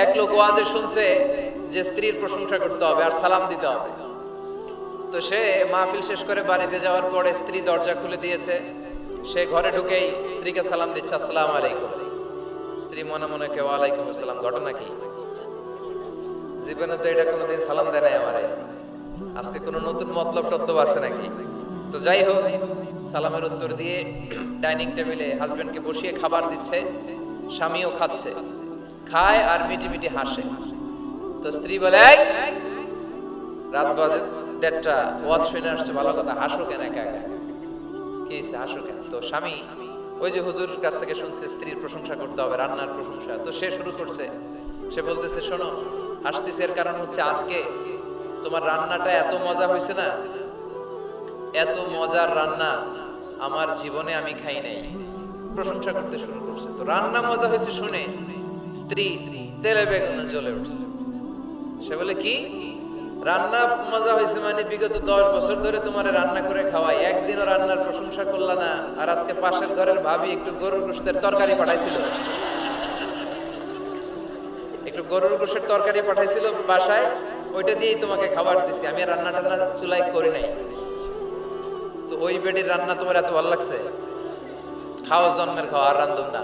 এক লোক ওয়াজে শুনছে যে স্ত্রীর প্রশংসা করতে হবে আর সালাম দিতে হবে। তো সে মাহফিল শেষ করে বাড়িতে যাওয়ার পরে স্ত্রী দরজা খুলে দিয়েছে, সে ঘরে ঢুকেই স্ত্রীকে সালাম দিচ্ছে, আসসালামু আলাইকুম। স্ত্রী মনে মনে কে ওয়ালাইকুম আসসালাম, ঘটনা কি? জীবনে তো এটা কোনোদিন সালাম দেয় নাই আমারে, আজকে কোনো নতুন মতলব টতলব আছে নাকি? তো যাই হোক, সালামের উত্তর দিয়ে ডাইনিং টেবিলে হাজবেন্ডকে বসিয়ে খাবার দিচ্ছে, স্বামীও খাচ্ছে, খায় আর মিটি মিটি হাসে। তো স্ত্রী বলে, এই রাত বাজে 1:30, ওয়াজ শুনে আসছে, ভালো কথা, হাসো কেন একা একা? কি হাসো কেন? তো স্বামী ওই যে হুজুরের কাছ থেকে শুনছে স্ত্রীর প্রশংসা করতে হবে, রান্নার প্রশংসা, তো সে শুরু করছে। সে বলতেছে, শোনো, হাসতেছে এর কারণ হচ্ছে আজকে তোমার রান্নাটা এত মজা হয়েছে না, এত মজার রান্না আমার জীবনে আমি খাই নাই। প্রশংসা করতে শুরু করছে। তো রান্না মজা হয়েছে শুনে স্ত্রী তেলে বেগুনে জ্বলে উঠছে। সে বলে, কি রান্না মজা হয়েছে মানে বিগত 10 বছর ধরে তোমার রান্না করে খাওয়াই, একদিনও রান্নার প্রশংসা করলা না, আর আজকে পাশের ঘরের ভাবি একটু গরুর গোশতের তরকারি পাঠাইছিল, একটু গরুর গোশতের তরকারি পাঠাইছিল বাসায়, ওইটা দিয়েই তোমাকে খাবার দিছি, আমি রান্না টান্না চুলাই করি নাই। তো ওই বেডির রান্না তোমার এত ভালো লাগছে? খাওয়া জন্মের খাওয়া, আর রান্ধুম না।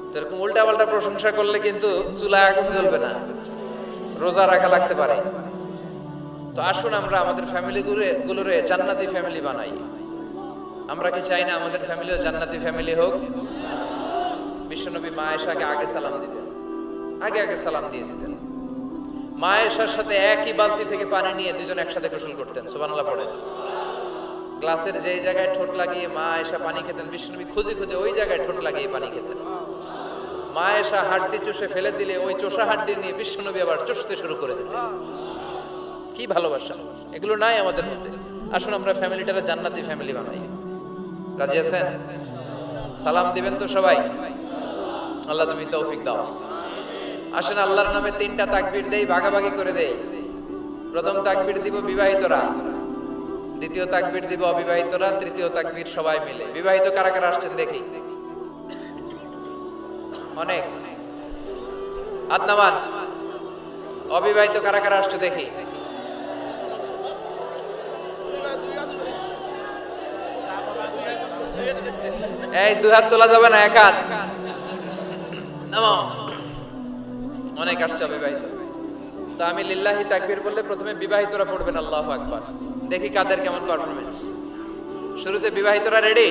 তো এরকম উল্টা পাল্টা প্রশংসা করলে কিন্তু চুলায় আগুন জ্বলবে না, রোজা রাখা লাগতে পারে। তো আসুন আমরা আমাদের ফ্যামিলি গুলোরে জান্নাতি ফ্যামিলি বানাই। আমরা কি চাই না আমাদের ফ্যামিলিও জান্নাতি ফ্যামিলি হোক? বিশ্বনবী মা আয়েশাকে আগে সালাম দিতেন, আগে সালাম দিয়ে দিতেন। মা আয়েশার সাথে একই বালতি থেকে পানি নিয়ে দুজন একসাথে গোসল করতেন, সুবহানাল্লাহ পড়েন। গ্লাসের যেই জায়গায় ঠোঁট লাগিয়ে মা আয়েশা পানি খেতেন, বিশ্বনবী খুঁজে খুঁজে ওই জায়গায় ঠোঁট লাগিয়ে পানি খেতেন। মা আয়েশা হাড্ডি চুষে ফেলে দিলে ওই চোষা হাড্ডি নিয়ে বিশ্বনবী আবার চুষতে শুরু করে দিতেন। কি ভালোবাসা! এগুলো নাই আমাদের মধ্যে। আসুন আমরা ফ্যামিলিটারে জান্নাতি ফ্যামিলি বানাই। রাজি আছেন? সালাম দিবেন তো সবাই? আল্লাহ তুমি তৌফিক দাও। আসেন আল্লাহর নামে 3টা তাকবীর দেই, ভাগাভাগি করে দেই। প্রথম তাকবীর দিব বিবাহিতরা, দ্বিতীয় তাকবীর দিব অবিবাহিতরা, তৃতীয় তাকবীর সবাই মিলে। বিবাহিত কারা কারা আসছেন দেখি? অনেক, হাত নামান। অবিবাহিত কারা কারা আসছে দেখি? এই 2 হাত তোলা যাবে না, 1 হাত নামাও। অনেক আসছে অবিবাহিত। তো আমি লিল্লাহি তাকবীর বললে প্রথমে বিবাহিতরা পড়বেন আল্লাহু আকবার। দেখি কাদের কেমন পারফরম্যান্স। শুরুতে বিবাহিতরা রেডি?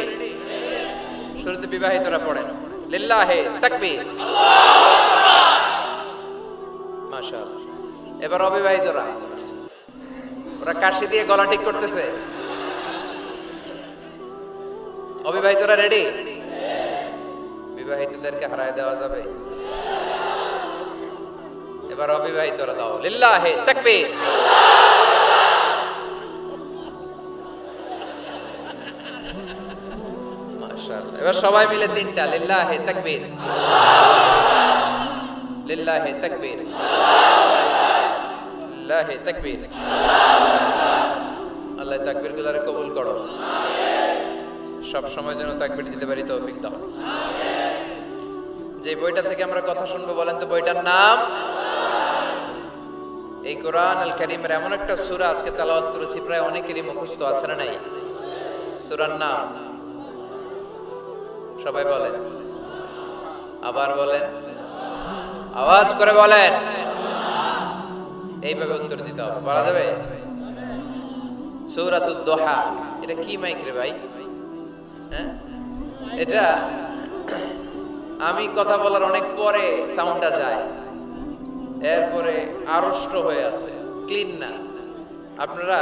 শুরুতে বিবাহিতরা পড়েন লিল্লাহি তাকবীর, মাশাআল্লাহ। এবার অবিবাহিতরা, ওরা কাশি দিয়ে গলা ঠিক করতেছে। অবিবাহিতরা রেডি? বিবাহিতদেরকে হারায় দেওয়া যাবে? এবার অবিবাহিতরা দাও লিল্লাহি তাকবীর। মাশাআল্লাহ। এবার সবাই মিলে 3টা লিল্লাহি তাকবীর, লিল্লাহি তাকবীর, লিল্লাহি তাকবীর। আল্লাহ তাকবীর গুলারে কবুল করো। সব সময় যেন তাকবীর দিতে পারি তৌফিক দাও। যে বইটা থেকে আমরা কথা শুনবো বলেন তো বইটার নাম? এই কোরআন আল কারীমের এমন একটা সূরা আজকে তেলাওয়াত করেছি, প্রায় অনেকেরই মুখস্থ আছে না নাই? সূরার নাম সবাই বলেন, আবার বলেন, আওয়াজ করে বলেন। এইভাবে উত্তর দিতে হবে, বলা যাবে? সূরাতুদ দুহা। এটা কি মাইক রে ভাই? হ্যাঁ, এটা আমি কথা বলার অনেক পরে সাউন্ডটা যায়, এরপরে আড়ষ্ট হয়ে আছে, ক্লিন না। আপনারা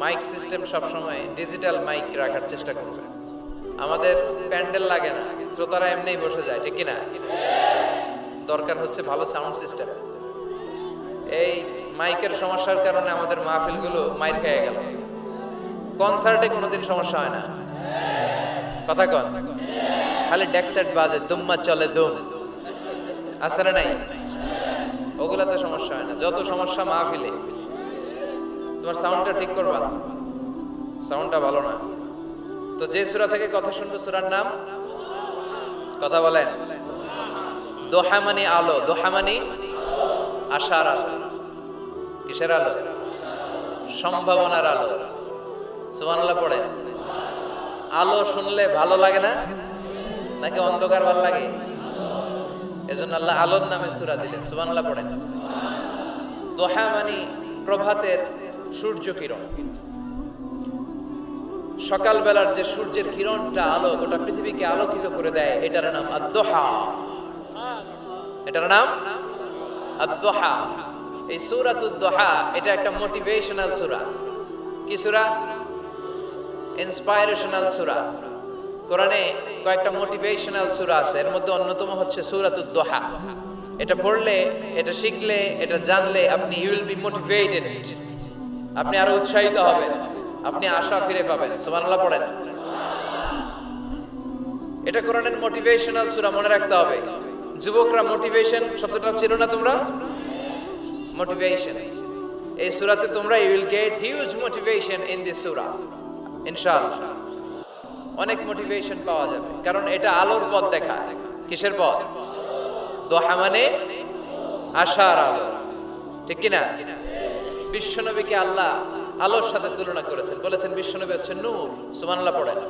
মাইক সিস্টেম সবসময় ডিজিটাল মাইক রাখার চেষ্টা করবেন। আমাদের প্যান্ডেল লাগে না, শ্রোতারা এমনিই বসে যায়, ঠিক কিনা? দরকার হচ্ছে ভালো সাউন্ড সিস্টেম। এই মাইকের সমস্যার কারণে আমাদের মাহফিলগুলো মাইর খেয়ে গেল। কনসার্টে কোনোদিন সমস্যা হয় না, কথা কন, খালি ডেক সেট বাজে, দুম্মা চলে দুম, আছে না নাই? ওগুলাতে সমস্যা হয় না, যত সমস্যা মাহফিলে। তোমার সাউন্ডটা ঠিক করবা, সাউন্ডটা ভালো না। তো যে সূরা থেকে কথা শুনবো সূরার নাম কথা বলেন? দোহা মানে আলো, দোহা মানে আশার আলো। কিসের আলো? সম্ভাবনার আলো। সুবহানাল্লাহ পড়ে। আলো শুনলে ভালো লাগে না, নাকি অন্ধকার ভালো লাগে? এজন্য আল্লাহ আলোর নামে সূরা দিলেন। সুবহানাল্লাহ পড়ে। দোহা মানে প্রভাতের সূর্য কিরণ। সকালবেলার যে সূর্যের কিরণটা আলো গোটা পৃথিবীকে আলোকিত করে দেয়, এটার নাম আদ-দোহা। এটার নাম আদ-দোহা। এই সূরাতুদ দোহা এটা একটা মোটিভেশনাল সূরা। কি সূরা? ইন্সপাইরেশনাল সূরা। কোরআনে কয়েকটা মোটিভেশনাল সূরা আছে, এর মধ্যে অন্যতম হচ্ছে সূরাতুদ দোহা। এটা পড়লে, এটা শিখলে, এটা জানলে আপনি ইউ উইল বি মোটিভেটেড, আপনি আরো উৎসাহিত হবেন, আপনি আশা ফিরে পাবেন। সুবহানাল্লাহ পড়েন। এটা কোরআনের মোটিভেশনাল সূরা, মনে রাখতে হবে। যুবকরা, মোটিভেশন শব্দটা চিনো না তোমরা? মোটিভেশন, এই সূরাতে তোমরা you will get huge motivation in this সূরা ইনশাআল্লাহ। অনেক মোটিভেশন পাওয়া যাবে, কারণ এটা আলোর পথ দেখায়। কিসের পথ? দোহা মানে আশার আলো, ঠিক কি না? বিশ্বনবীকে আল্লাহ আলোর সাথে তুলনা করেছেন, বলেছেন বিশ্বনবী হচ্ছে নূর। সুবহানাল্লাহ পড়েন।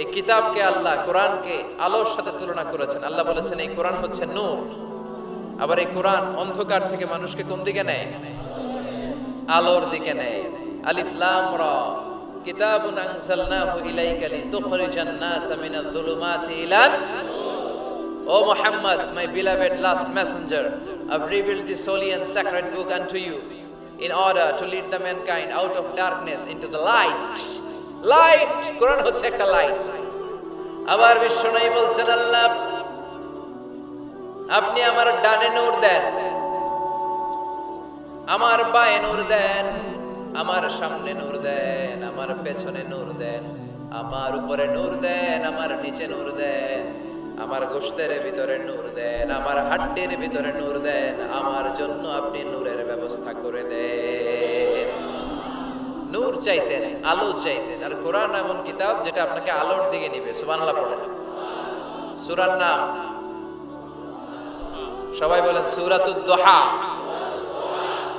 এই কিতাবকে আল্লাহ, কোরআনকে আলোর সাথে তুলনা করেছেন। আল্লাহ বলেছেন এই কোরআন হচ্ছে নূর। আবার এই কোরআন অন্ধকার থেকে মানুষকে কোন দিকে নেয়? আলোর দিকে নেয়। আলিফ লাম রা, কিতাবুন আনজালনাহু ইলাইকা লিতুখরিজান NASA Minaj যুলুমাতি ইলান। O Muhammad, my beloved last messenger, I've revealed this holy and sacred book unto you in order to lead the mankind out of darkness into the light. Light, কোরআন হচ্ছে একটা লাইট। আবার বিশ্বনবী বলছেন, আল্লাহ আপনি আমার ডানে নূর দেন, আমার বায়ে নূর দেন, আমার সামনে নূর দেন, আমার পেছনে নূর দেন, আমার উপরে নূর দেন, আমার নিচে নূর দেন, আমার গোশতের ভিতরে নূর দেন, আমার হাড্ডির ভিতরে নূর দেন, আমার জন্য আপনি নূরের ব্যবস্থা করে দেন। নূর চাইতেন, আলো চাইতেন। আর কোরআন এমন কিতাব যেটা আপনাকে আলোর দিকে নিবে। সুবহানাল্লাহ পড়েন। সূরার নাম সবাই বলেন সূরাতুদ দোহা।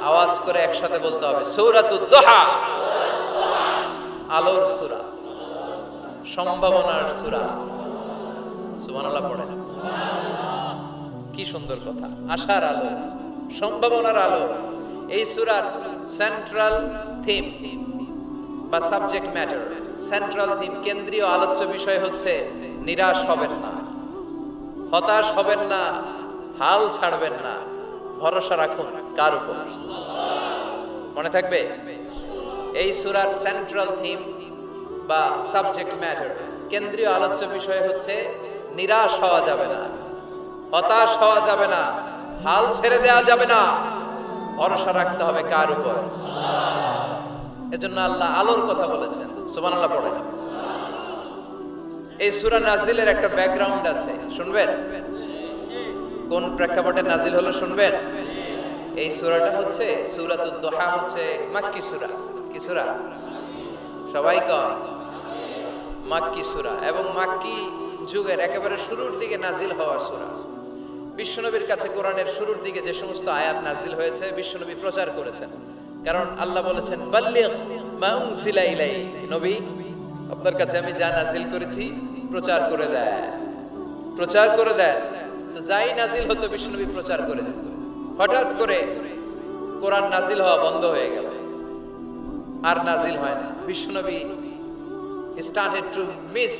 আওয়াজ করে একসাথে বলতে হবে সূরাতুদ দোহা। আলোর সূরা, সম্ভাবনার সূরা। সুবহানাল্লাহ পড়েন। কি সুন্দর কথা! আশার আলো, সম্ভাবনার আলো। এই সূরার সেন্ট্রাল থিম বা সাবজেক্ট ম্যাটার, সেন্ট্রাল থিম, কেন্দ্রীয় আলোচ্য বিষয় হচ্ছে নিরাশ হবেন না, হতাশ হবেন না, হাল ছাড়বেন না, ভরসা রাখুন কার উপর? মনে থাকবে? এই সূরার সেন্ট্রাল থিম বা সাবজেক্ট ম্যাটার, কেন্দ্রীয় আলোচ্য বিষয় হচ্ছে নিরাশ হওয়া যাবে না, হতাশ হওয়া যাবে না, হাল ছেড়ে দেওয়া যাবে না, ভরসা রাখতে হবে কার উপর? এজন্য আল্লাহ আলোর কথা বলেছেন। সুবহানাল্লাহ পড়েন। এই সূরা নাজিলের একটা ব্যাকগ্রাউন্ড আছে, শুনবেন? কোন প্রেক্ষাপটে নাজিল হলো শুনবেন? এই সূরাটা হচ্ছে সূরাতুদ দোহা, হচ্ছে মাক্কি সূরা। কি সূরা? সবাই কয় মাক্কি সূরা, এবং মাক্কি যুগের একেবারে শুরুর দিকে নাজিল হওয়া সূরা। বিশ্বনবীর কাছে কোরআনের শুরুর দিকে যে সমস্ত আয়াত নাজিল হয়েছে বিশ্বনবী প্রচার করেছেন, কারণ আল্লাহ বলেছেন বাল্লিগ মা উনজিলা ইলাইক, নবী আপনার কাছে আমি যা নাজিল করেছি প্রচার করে দেন, প্রচার করে দেন। তো যাই নাজিল হতো বিশ্বনবী প্রচার করে দিত। হঠাৎ করে কোরআন নাজিল হওয়া বন্ধ হয়ে গেল, আর নাজিল হয় না। বিশ্বনবী started to miss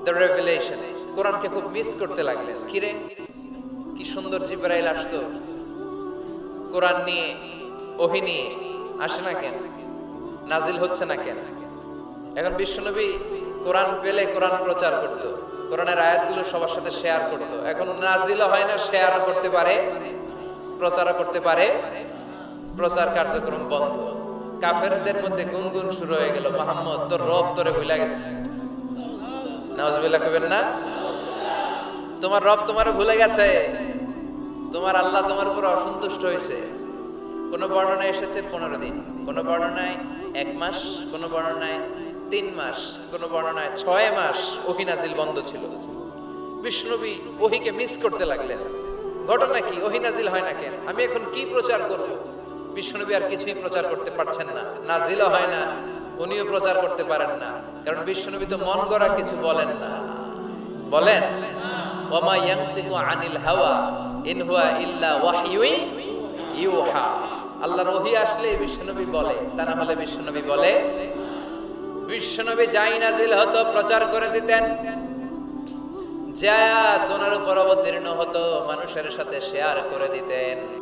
the revelation, কোরআনকে খুব মিস করতে লাগলেন। কিরে, কি সুন্দর জিবরাইল আসতো কোরআন নিয়ে, ওহী নিয়ে, আসে না কেন? নাজিল হচ্ছে না কেন? এখন বিশ্বনবী কোরআন পেলে কোরআন প্রচার করত, কোরআনের আয়াতগুলো সবার সাথে শেয়ার করত। এখন নাজিলও হয় না, শেয়ারও করতে পারে, প্রচারও করতে পারে, প্রচার কার্যক্রম বন্ধ। কাফেরদের মধ্যে গুনগুন শুরু হয়ে গেল, মুহাম্মদ তোর রব তোরে ভুলে গেছে। নাউজুবিল্লাহ কইবেন না? তোমার রব তোমারে ভুলে গেছে, তোমার আল্লাহ তোমার উপর অসন্তুষ্ট হয়েছে। কোন বর্ণনায় এসেছে 15 দিন, কোন বর্ণনায় 1 মাস, কোন বর্ণনায় 3 মাস, কোন বর্ণনায় 6 মাস ওহী নাজিল বন্ধ ছিল। বিশ্বনবী ওহিকে মিস করতে লাগলেন। ঘটনা কি? ওহি নাজিল হয় না কেন? আমি এখন কি প্রচার করব? বিশ্বনবী আর কিছুই প্রচার করতে পারছেন না, নাজিলও হয় না, উনিও প্রচার করতে পারেন না, কারণ বিশ্বনবী তো মন গড়া কিছু বলেন না। বলেন, ওমা ইয়ানতিকু আনিল হাওয়া ইন হুয়া ইল্লা ওয়াহয়ুই ইউহা। আল্লাহর ওহী আসলে বিশ্বনবী বলে, তা না হলে বিশ্বনবী বলে। বিশ্বনবী যাই নাজিল হতো প্রচার করে দিতেন, যা ওনার উপর অবতীর্ণ হতো মানুষের সাথে শেয়ার করে দিতেন।